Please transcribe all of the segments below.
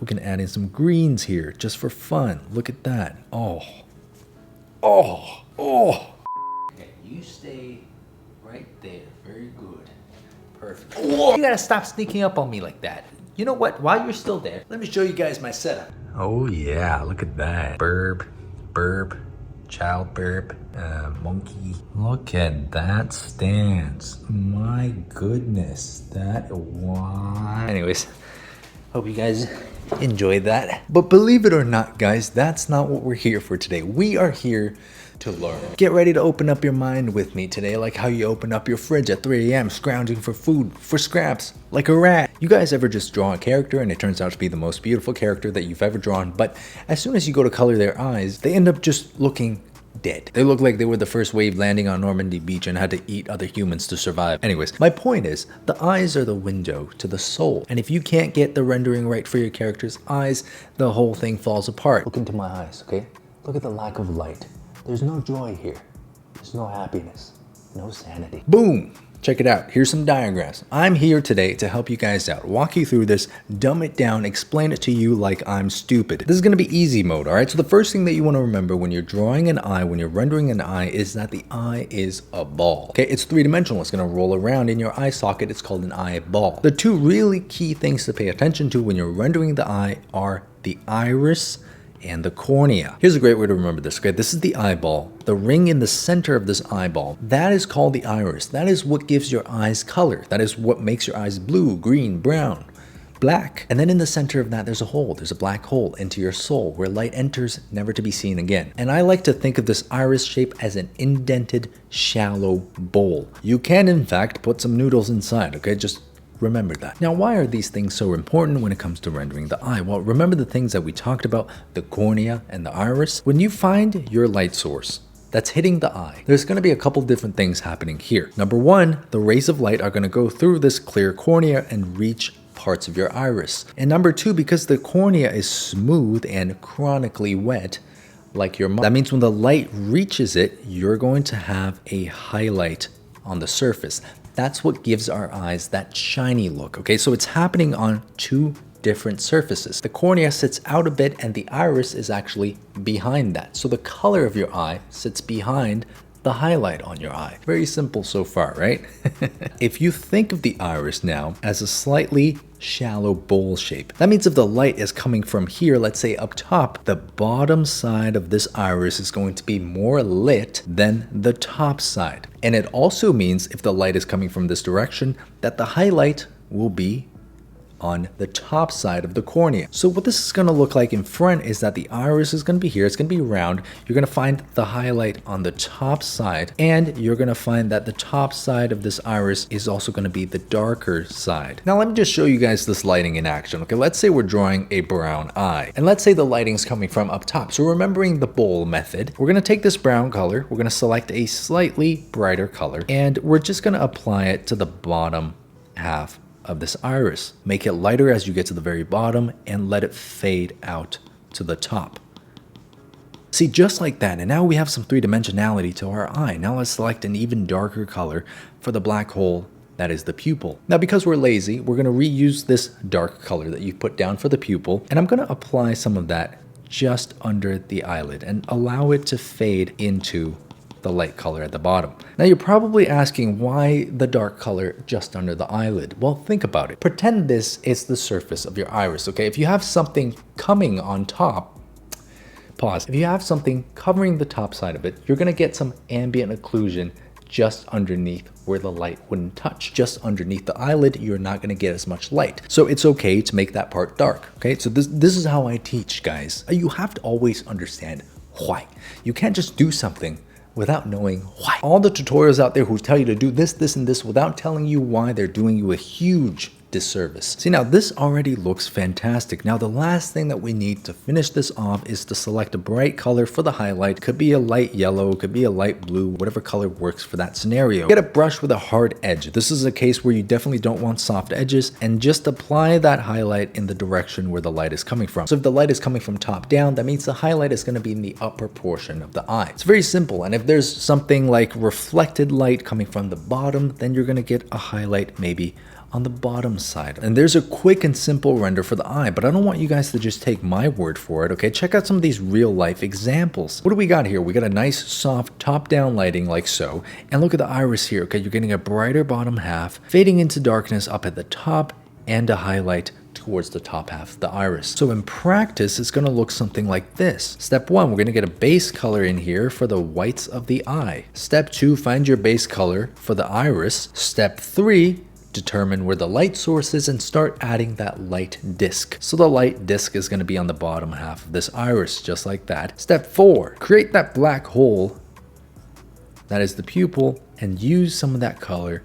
We can add in some greens here just for fun. Look at that. Oh. Oh. Oh. Okay, you stay right there. Very good. Perfect. Whoa. You gotta stop sneaking up on me like that. You know what? While you're still there, let me show you guys my setup. Oh yeah, look at that. Burb, child burb, monkey. Look at that stance. My goodness, that why. Anyways, hope you guys enjoyed that. But believe it or not, guys, that's not what we're here for today. We are here to learn. Get ready to open up your mind with me today, like how you open up your fridge at 3 a.m. scrounging for food, for scraps, like a rat. You guys ever just draw a character and it turns out to be the most beautiful character that you've ever drawn, but as soon as you go to color their eyes, they end up just looking dead. They look like they were the first wave landing on Normandy Beach and had to eat other humans to survive. Anyways, my point is, the eyes are the window to the soul. And if you can't get the rendering right for your character's eyes, the whole thing falls apart. Look into my eyes, okay? Look at the lack of light. There's no joy here. There's no happiness, no sanity. Boom! Check it out. Here's some diagrams. I'm here today to help you guys out, walk you through this, dumb it down, explain it to you like I'm stupid. This is going to be easy mode, all right? So the first thing that you want to remember when you're drawing an eye, when you're rendering an eye, is that the eye is a ball. Okay, it's three-dimensional. It's going to roll around in your eye socket. It's called an eyeball. The two really key things to pay attention to when you're rendering the eye are the iris and the cornea. Here's a great way to remember this, okay? This is the eyeball. The ring in the center of this eyeball, that is called the iris. That is what gives your eyes color. That is what makes your eyes blue, green, brown, black. And then in the center of that, there's a hole. There's a black hole into your soul where light enters, never to be seen again. And I like to think of this iris shape as an indented, shallow bowl. You can, in fact, put some noodles inside, okay? Just remember that. Now, why are these things so important when it comes to rendering the eye? Well, remember the things that we talked about, the cornea and the iris? When you find your light source that's hitting the eye, there's going to be a couple different things happening here. Number one, the rays of light are going to go through this clear cornea and reach parts of your iris. And number two, because the cornea is smooth and chronically wet, like your mouth, that means when the light reaches it, you're going to have a highlight on the surface. That's what gives our eyes that shiny look, okay? So it's happening on two different surfaces. The cornea sits out a bit and the iris is actually behind that. So the color of your eye sits behind the highlight on your eye. Very simple so far, right? If you think of the iris now as a slightly shallow bowl shape, that means if the light is coming from here, let's say up top, the bottom side of this iris is going to be more lit than the top side. And it also means if the light is coming from this direction, that the highlight will be on the top side of the cornea. So what this is going to look like in front is that the iris is going to be here. It's going to be round. You're going to find the highlight on the top side, and you're going to find that the top side of this iris is also going to be the darker side. Now let me just show you guys this lighting in action. Okay, let's say we're drawing a brown eye, and let's say the lighting's coming from up top. So remembering the bowl method, we're going to take this brown color, we're going to select a slightly brighter color, and we're just going to apply it to the bottom half of this iris. Make it lighter as you get to the very bottom and let it fade out to the top. See, just like that, and now we have some three-dimensionality to our eye. Now let's select an even darker color for the black hole that is the pupil. Now because we're lazy, we're going to reuse this dark color that you put down for the pupil, and I'm going to apply some of that just under the eyelid and allow it to fade into the light color at the bottom. Now you're probably asking why the dark color just under the eyelid. Well, think about it. Pretend this is the surface of your iris, okay? If you have something coming on top, pause. If you have something covering the top side of it, you're gonna get some ambient occlusion just underneath where the light wouldn't touch. Just underneath the eyelid, you're not gonna get as much light. So it's okay to make that part dark, okay? So this is how I teach, guys. You have to always understand why. You can't just do something without knowing why. All the tutorials out there who tell you to do this, this, and this without telling you why, they're doing you a huge disservice. See, now this already looks fantastic. Now the last thing that we need to finish this off is to select a bright color for the highlight. Could be a light yellow, could be a light blue, whatever color works for that scenario. Get a brush with a hard edge. This is a case where you definitely don't want soft edges, and just apply that highlight in the direction where the light is coming from. So if the light is coming from top down, that means the highlight is going to be in the upper portion of the eye. It's very simple, and if there's something like reflected light coming from the bottom, then you're going to get a highlight maybe on the bottom side. And there's a quick and simple render for the eye, but I don't want you guys to just take my word for it, okay? Check out some of these real life examples. What do we got here? We got a nice soft top-down lighting like so, and look at the iris here, okay? You're getting a brighter bottom half, fading into darkness up at the top, and a highlight towards the top half of the iris. So in practice, it's going to look something like this. Step 1, we're going to get a base color in here for the whites of the eye. Step 2, find your base color for the iris. Step 3, determine where the light source is and start adding that light disk. So the light disk is going to be on the bottom half of this iris, just like that. Step 4, create that black hole that is the pupil and use some of that color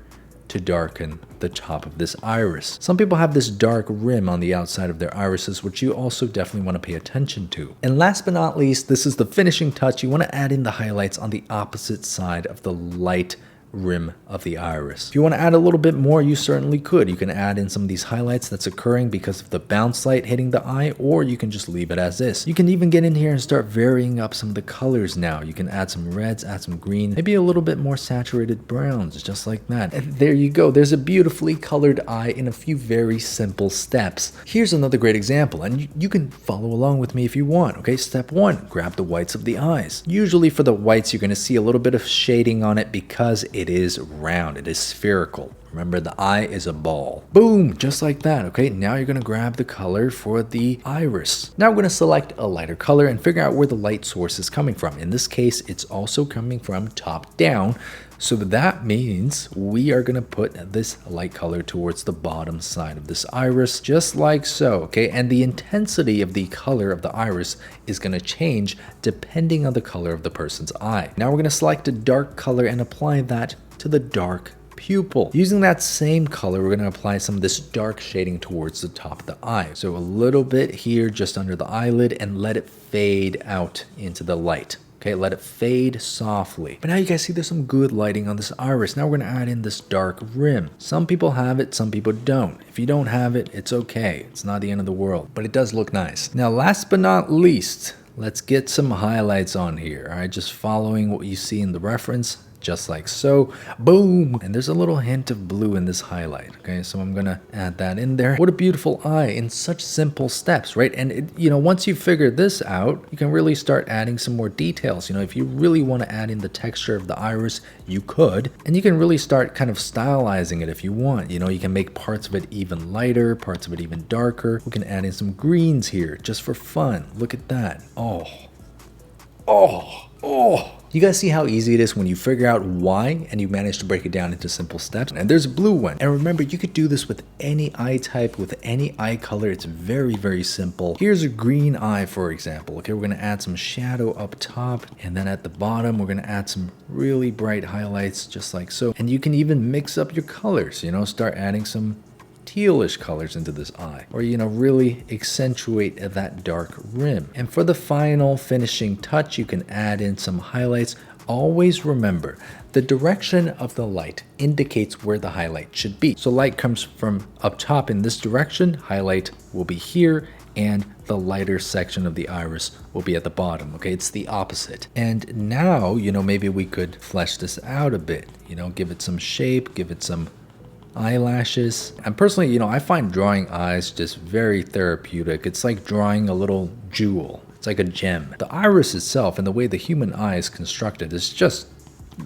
to darken the top of this iris. Some people have this dark rim on the outside of their irises, which you also definitely want to pay attention to. And last but not least, this is the finishing touch. You want to add in the highlights on the opposite side of the light rim of the iris. If you want to add a little bit more, you certainly could. You can add in some of these highlights that's occurring because of the bounce light hitting the eye, or you can just leave it as is. You can even get in here and start varying up some of the colors now. You can add some reds, add some green, maybe a little bit more saturated browns, just like that. And there you go. There's a beautifully colored eye in a few very simple steps. Here's another great example, and you can follow along with me if you want. Okay, step 1, grab the whites of the eyes. Usually for the whites, you're going to see a little bit of shading on it because it is round, it is spherical. Remember, the eye is a ball. Boom, just like that. Okay, now you're gonna grab the color for the iris. Now we're gonna select a lighter color and figure out where the light source is coming from. In this case, it's also coming from top down. So that means we are gonna put this light color towards the bottom side of this iris, just like so, okay? And the intensity of the color of the iris is gonna change depending on the color of the person's eye. Now we're gonna select a dark color and apply that to the dark pupil. Using that same color, we're going to apply some of this dark shading towards the top of the eye. So a little bit here just under the eyelid and let it fade out into the light. Okay, let it fade softly. But now you guys see there's some good lighting on this iris. Now we're going to add in this dark rim. Some people have it, some people don't. If you don't have it, it's okay. It's not the end of the world, but it does look nice. Now, last but not least, let's get some highlights on here. All right, just following what you see in the reference. Just like so, boom. And there's a little hint of blue in this highlight. Okay, so I'm gonna add that in there. What a beautiful eye in such simple steps, right? And once you figure this out, you can really start adding some more details. If you really want to add in the texture of the iris, you could, and you can really start kind of stylizing it if you want. You can make parts of it even lighter, parts of it even darker. We can add in some greens here just for fun. Look at that. Oh. You guys see how easy it is when you figure out why and you manage to break it down into simple steps? And there's a blue one. And remember, you could do this with any eye type, with any eye color. It's very, very simple. Here's a green eye, for example. Okay, we're going to add some shadow up top. And then at the bottom, we're going to add some really bright highlights, just like so. And you can even mix up your colors, start adding some tealish colors into this eye, or really accentuate that dark rim. And for the final finishing touch, you can add in some highlights. Always remember, the direction of the light indicates where the highlight should be. So light comes from up top in this direction, highlight will be here, and the lighter section of the iris will be at the bottom. Okay, it's the opposite. And now, maybe we could flesh this out a bit, give it some shape, give it some eyelashes. And personally, I find drawing eyes just very therapeutic. It's like drawing a little jewel. It's like a gem. The iris itself and the way the human eye is constructed is just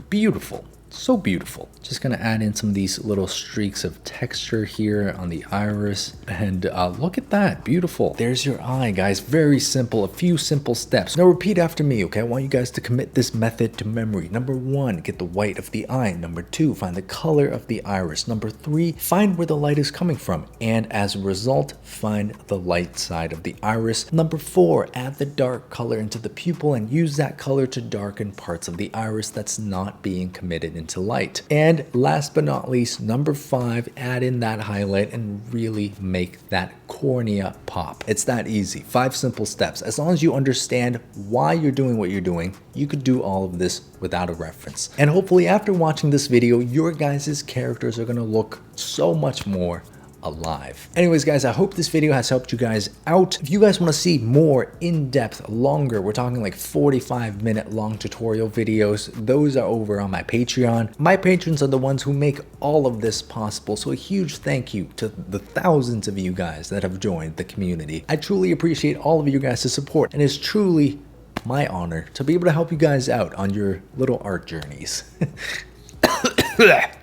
beautiful. So beautiful. Just gonna add in some of these little streaks of texture here on the iris, and look at that, beautiful. There's your eye, guys. Very simple, a few simple steps. Now repeat after me, okay? I want you guys to commit this method to memory. Number 1, get the white of the eye. Number 2, find the color of the iris. Number 3, find where the light is coming from, and as a result, find the light side of the iris. Number 4, add the dark color into the pupil and use that color to darken parts of the iris that's not being committed into light. And last but not least, number 5, add in that highlight and really make that cornea pop. It's that easy. 5 simple steps. As long as you understand why you're doing what you're doing, you could do all of this without a reference. And hopefully after watching this video, your guys' characters are going to look so much more alive. Anyways, guys, I hope this video has helped you guys out. If you guys want to see more in-depth, longer, we're talking like 45-minute long tutorial videos, those are over on my Patreon. My patrons are the ones who make all of this possible, so a huge thank you to the thousands of you guys that have joined the community. I truly appreciate all of you guys' support, and it's truly my honor to be able to help you guys out on your little art journeys.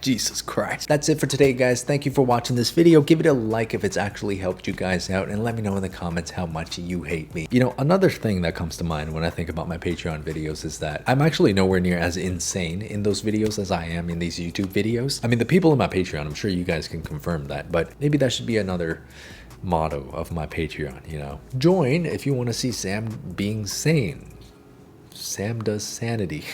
Jesus Christ. That's it for today, guys. Thank you for watching this video. Give it a like if it's actually helped you guys out, and let me know in the comments how much you hate me. You know, another thing that comes to mind when I think about my Patreon videos is that I'm actually nowhere near as insane in those videos as I am in these YouTube videos. I mean, the people in my Patreon, I'm sure you guys can confirm that, but maybe that should be another motto of my Patreon, you know. Join if you want to see Sam being sane. Sam does sanity.